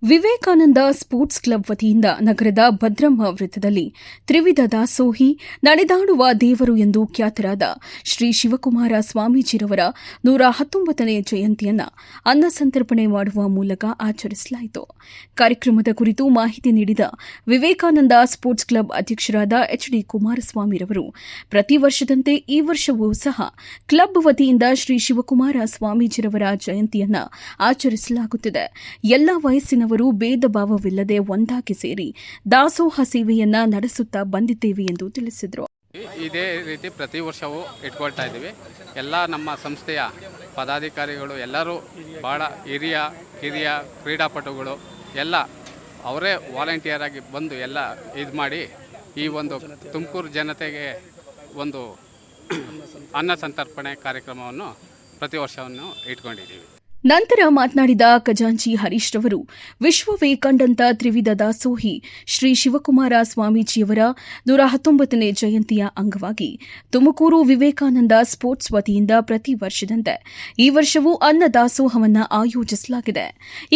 Vivekananda sports club ವತಿಯಿಂದ ನಗರದ ಭದ್ರಮ್ಮ ವೃತ್ತದಲ್ಲಿ ತ್ರಿವಿಧ ದಾಸೋಹಿ ನಡೆದಾಡುವ ದೇವರು ಎಂದು ಖ್ಯಾತರಾದ ಶ್ರೀ ಶಿವಕುಮಾರ ಸ್ವಾಮೀಜಿರವರ 119ನೇ ಜಯಂತಿಯನ್ನು ಅನ್ನ ಸಂತರ್ಪಣೆ ಮಾಡುವ ಮೂಲಕ ಆಚರಿಸಲಾಯಿತು. ಕಾರ್ಯಕ್ರಮದ ಕುರಿತು ಮಾಹಿತಿ ನೀಡಿದ ವಿವೇಕಾನಂದ ಸ್ಪೋರ್ಟ್ಸ್ ಕ್ಲಬ್ ಅಧ್ಯಕ್ಷರಾದ ಎಚ್.ಡಿ. ಕುಮಾರಸ್ವಾಮಿರವರು, ಪ್ರತಿ ವರ್ಷದಂತೆ ಈ ವರ್ಷವೂ ಸಹ ಕ್ಲಬ್ ವತಿಯಿಂದ ಶ್ರೀ ಶಿವಕುಮಾರ ಸ್ವಾಮೀಜಿರವರ ಜಯಂತಿಯನ್ನು ಆಚರಿಸಲಾಗುತ್ತಿದೆ. ಎಲ್ಲಾ ವಯಸ್ಸಿನ ಭೇದ ಭಾವವಿಲ್ಲದೆ ಒಂದಾಗಿ ಸೇರಿ ದಾಸೋಹ ಸೇವೆಯನ್ನ ನಡೆಸುತ್ತಾ ಬಂದಿದ್ದೇವೆ ಎಂದು ತಿಳಿಸಿದರು. ಇದೇ ರೀತಿ ಪ್ರತಿ ವರ್ಷವೂ ಇಟ್ಕೊಳ್ತಾ ಇದ್ದೀವಿ. ಎಲ್ಲ ನಮ್ಮ ಸಂಸ್ಥೆಯ ಪದಾಧಿಕಾರಿಗಳು ಎಲ್ಲರೂ ಬಹಳ ಹಿರಿಯ ಕ್ರೀಡಾಪಟುಗಳು ಎಲ್ಲ ಅವರೇ ವಾಲಂಟಿಯರ್ ಆಗಿ ಬಂದು ಎಲ್ಲ ಇದು ಮಾಡಿ ಈ ಒಂದು ತುಮಕೂರು ಜನತೆಗೆ ಒಂದು ಅನ್ನ ಸಂತರ್ಪಣೆ ಕಾರ್ಯಕ್ರಮವನ್ನು ಪ್ರತಿ ವರ್ಷವನ್ನು ಇಟ್ಕೊಂಡಿದ್ದೀವಿ. ನಂತರ ಮಾತನಾಡಿದ ಖಜಾಂಚಿ ಹರೀಶ್ ರವರು, ವಿಶ್ವವೇ ಕಂಡಂತ ತ್ರಿವಿಧ ದಾಸೋಹಿ ಶ್ರೀ ಶಿವಕುಮಾರ ಸ್ವಾಮೀಜಿಯವರ 119ನೇ ಜಯಂತಿಯ ಅಂಗವಾಗಿ ತುಮಕೂರು ವಿವೇಕಾನಂದ ಸ್ಪೋರ್ಟ್ಸ್ ವತಿಯಿಂದ ಪ್ರತಿ ವರ್ಷದಂತೆ ಈ ವರ್ಷವೂ ಅನ್ನ ದಾಸೋಹವನ್ನು ಆಯೋಜಿಸಲಾಗಿದೆ.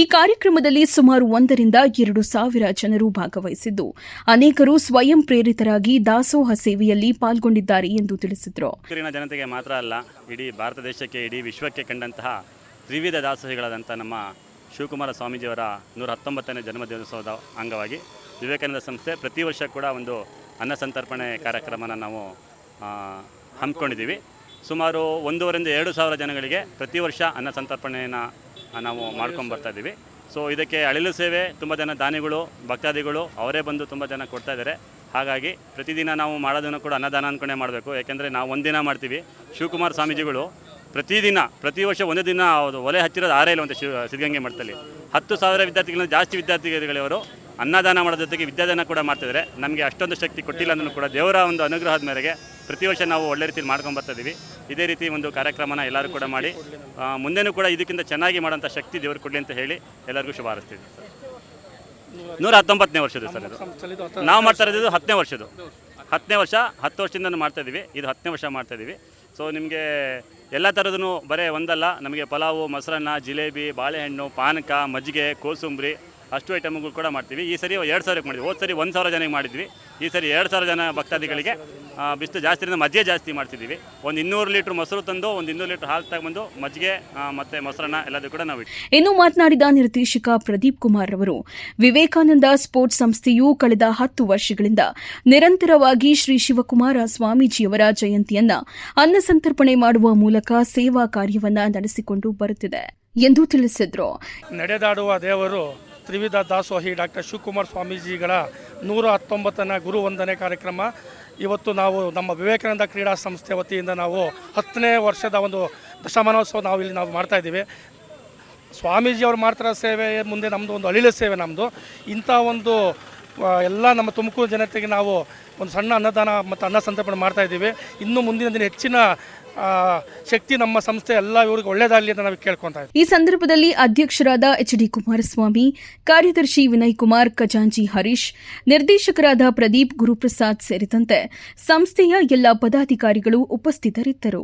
ಈ ಕಾರ್ಯಕ್ರಮದಲ್ಲಿ ಸುಮಾರು 1 ರಿಂದ 2 ಸಾವಿರ ಜನರು ಭಾಗವಹಿಸಿದ್ದು, ಅನೇಕರು ಸ್ವಯಂ ಪ್ರೇರಿತರಾಗಿ ದಾಸೋಹ ಸೇವೆಯಲ್ಲಿ ಪಾಲ್ಗೊಂಡಿದ್ದಾರೆ ಎಂದು ತಿಳಿಸಿದರು. ಜನತೆಗೆ ಮಾತ್ರ ಅಲ್ಲ, ಇಡೀ ಭಾರತ ದೇಶಕ್ಕೆ, ಇಡೀ ವಿಶ್ವಕ್ಕೆ ಕಂಡಂತಹ ತ್ರಿವಿಧ ದಾಸೋಹಿಗಳಾದಂಥ ನಮ್ಮ ಶಿವಕುಮಾರ ಸ್ವಾಮೀಜಿಯವರ 119ನೇ ಜನ್ಮದಿನೋತ್ಸವದ ಅಂಗವಾಗಿ ವಿವೇಕಾನಂದ ಸಂಸ್ಥೆ ಪ್ರತಿ ವರ್ಷ ಕೂಡ ಒಂದು ಅನ್ನ ಸಂತರ್ಪಣೆ ಕಾರ್ಯಕ್ರಮನ ನಾವು ಹಮ್ಮಿಕೊಂಡಿದ್ದೀವಿ. ಸುಮಾರು 1.5 ರಿಂದ 2 ಸಾವಿರ ಜನಗಳಿಗೆ ಪ್ರತಿ ವರ್ಷ ಅನ್ನ ಸಂತರ್ಪಣೆಯನ್ನು ನಾವು ಮಾಡ್ಕೊಂಡು ಬರ್ತಾಯಿದ್ದೀವಿ. ಸೊ ಇದಕ್ಕೆ ಅಳಿಲು ಸೇವೆ ತುಂಬ ಜನ ದಾನಿಗಳು, ಭಕ್ತಾದಿಗಳು ಅವರೇ ಬಂದು ತುಂಬ ಜನ ಕೊಡ್ತಾ ಇದ್ದಾರೆ. ಹಾಗಾಗಿ ಪ್ರತಿದಿನ ನಾವು ಮಾಡೋದನ್ನು ಕೂಡ ಅನ್ನದಾನ ಅಂದ್ಕೊಂಡೇ ಮಾಡಬೇಕು. ಯಾಕೆಂದರೆ ನಾವು ಒಂದಿನ ಮಾಡ್ತೀವಿ. ಶಿವಕುಮಾರ ಸ್ವಾಮೀಜಿಗಳು ಪ್ರತಿ ವರ್ಷ ಒಂದೇ ದಿನ ಒಲೆ ಹಚ್ಚಿರೋದು ಆರೇ ಇಲ್ಲ ಅಂತ ಸಿದ್ಧಗಂಗೆ ಮಠದಲ್ಲಿ 10,000 ವಿದ್ಯಾರ್ಥಿಗಳಿಂದ ಜಾಸ್ತಿ ವಿದ್ಯಾರ್ಥಿಗಳಿವರು ಅನ್ನದಾನ ಮಾಡೋ ಜೊತೆಗೆ ವಿದ್ಯಾದಾನ ಕೂಡ ಮಾಡ್ತಿದ್ದಾರೆ. ನಮಗೆ ಅಷ್ಟೊಂದು ಶಕ್ತಿ ಕೊಟ್ಟಿಲ್ಲ ಅಂದ್ರೂ ಕೂಡ ದೇವರ ಒಂದು ಅನುಗ್ರಹದ ಮೇರೆಗೆ ಪ್ರತಿ ವರ್ಷ ನಾವು ಒಳ್ಳೆ ರೀತಿಯಲ್ಲಿ ಮಾಡ್ಕೊಂಡು ಬರ್ತಾಯಿದ್ದೀವಿ. ಇದೇ ರೀತಿ ಒಂದು ಕಾರ್ಯಕ್ರಮನ ಎಲ್ಲರೂ ಕೂಡ ಮಾಡಿ ಮುಂದೆನೂ ಕೂಡ ಇದಕ್ಕಿಂತ ಚೆನ್ನಾಗಿ ಮಾಡೋಂಥ ಶಕ್ತಿ ದೇವರು ಕೊಡಲಿ ಅಂತ ಹೇಳಿ ಎಲ್ಲರಿಗೂ ಶುಭ ಹಾರೈಸ್ತೀವಿ. 119ನೇ ವರ್ಷದ್ದು ಸರ್ ಇದು. ನಾವು ಮಾಡ್ತಾ ಇರೋದು 10ನೇ ವರ್ಷದ್ದು. 10ನೇ ವರ್ಷ, 10 ವರ್ಷದಿಂದ ಮಾಡ್ತಾಯಿದ್ದೀವಿ. ಇದು 10ನೇ ವರ್ಷ ಮಾಡ್ತಾಯಿದ್ದೀವಿ. ಸೊ ನಿಮಗೆ ಎಲ್ಲ ಥರದೂ ಬರೀ ಒಂದಲ್ಲ, ನಮಗೆ ಪಲಾವು, ಮೊಸರನ್ನ, ಜಿಲೇಬಿ, ಬಾಳೆಹಣ್ಣು, ಪಾನಕ, ಮಜ್ಜಿಗೆ, ಕೋಸಂಬರಿ ಅಷ್ಟು ಐಟಮ್ಗಳು ಕೂಡ ಮಾಡ್ತೀವಿ. ಈ ಸರಿ 2,000ಕ್ಕೆ ಮಾಡಿದ್ವಿ. ಹೋದ ಸರಿ 1,000 ಜನಕ್ಕೆ ಮಾಡಿದ್ವಿ. ಈ ಸರಿ 2,000 ಜನ ಭಕ್ತಾದಿಗಳಿಗೆ ಬಿಸಿಲು ಜಾಸ್ತಿ ಇರೋದು ಮಜ್ಜಿಗೆ ಜಾಸ್ತಿ ಮಾಡ್ತಿದ್ದೀವಿ. ಒಂದು 200 ಲೀಟ್ರ್ ಮೊಸರು ತಂದು, ಒಂದು 200 ಲೀಟ್ರ್ ಹಾಲು ತಗೊಂಡು ಮಜ್ಜಿಗೆ ಮತ್ತು ಮೊಸರನ್ನ ಎಲ್ಲದೂ ಕೂಡ ನಾವು ಇನ್ನು ಮಾತನಾಡಿದ ನಿರ್ದೇಶಕ ಪ್ರದೀಪ್ ಕುಮಾರ್ ಅವರು, ವಿವೇಕಾನಂದ ಸ್ಪೋರ್ಟ್ಸ್ ಸಂಸ್ಥೆಯು ಕಳೆದ 10 ವರ್ಷಗಳಿಂದ ನಿರಂತರವಾಗಿ ಶ್ರೀ ಶಿವಕುಮಾರ ಸ್ವಾಮೀಜಿಯವರ ಜಯಂತಿಯನ್ನ ಅನ್ನ ಸಂತರ್ಪಣೆ ಮಾಡುವ ಮೂಲಕ ಸೇವಾ ಕಾರ್ಯವನ್ನ ನಡೆಸಿಕೊಂಡು ಬರುತ್ತಿದೆ ಎಂದು ತಿಳಿಸಿದರು. ನಡೆದಾಡುವ ದೇವರು ತ್ರಿವಿಧ ದಾಸೋಹಿ ಡಾಕ್ಟರ್ ಶಿವಕುಮಾರ ಸ್ವಾಮೀಜಿಗಳ 119ನೇ ಗುರು ವಂದನೆ ಕಾರ್ಯಕ್ರಮ ಇವತ್ತು ನಾವು ನಮ್ಮ ವಿವೇಕಾನಂದ ಕ್ರೀಡಾ ಸಂಸ್ಥೆ ವತಿಯಿಂದ ನಾವು 10ನೇ ವರ್ಷದ ಒಂದು ದಶಮಾನೋತ್ಸವ ನಾವು ಮಾಡ್ತಾಯಿದ್ದೀವಿ. ಸ್ವಾಮೀಜಿಯವರು ಮಾಡ್ತಿರೋ ಸೇವೆ ಮುಂದೆ ನಮ್ಮದು ಒಂದು ಅಳಿಲ ಸೇವೆ. ನಮ್ಮದು ಇಂಥ ಒಂದು ಎಲ್ಲ ನಮ್ಮ ತುಮಕೂರು ಜನತೆಗೆ ನಾವು ಒಂದು ಸಣ್ಣ ಅನ್ನದಾನ ಮತ್ತು ಅನ್ನ ಸಂತರ್ಪಣೆ ಮಾಡ್ತಾಯಿದ್ದೀವಿ. ಇನ್ನು ಮುಂದಿನ ದಿನ ಹೆಚ್ಚಿನ ಶಕ್ತಿ ನಮ್ಮ ಸಂಸ್ಥೆ ಎಲ್ಲ ಇವರಿಗೆ ಒಳ್ಳೆಯದಾಗಲಿ ಅಂತ ನಾವು ಕೇಳ್ಕೊತಾ ಇದ್ದೀವಿ. ಈ ಸಂದರ್ಭದಲ್ಲಿ ಅಧ್ಯಕ್ಷರಾದ ಎಚ್.ಡಿ. ಕುಮಾರಸ್ವಾಮಿ, ಕಾರ್ಯದರ್ಶಿ ವಿನಯ್ ಕುಮಾರ್, ಖಜಾಂಚಿ ಹರೀಶ್, ನಿರ್ದೇಶಕರಾದ ಪ್ರದೀಪ್, ಗುರುಪ್ರಸಾದ್ ಸೇರಿದಂತೆ ಸಂಸ್ಥೆಯ ಎಲ್ಲ ಪದಾಧಿಕಾರಿಗಳು ಉಪಸ್ಥಿತರಿದ್ದರು.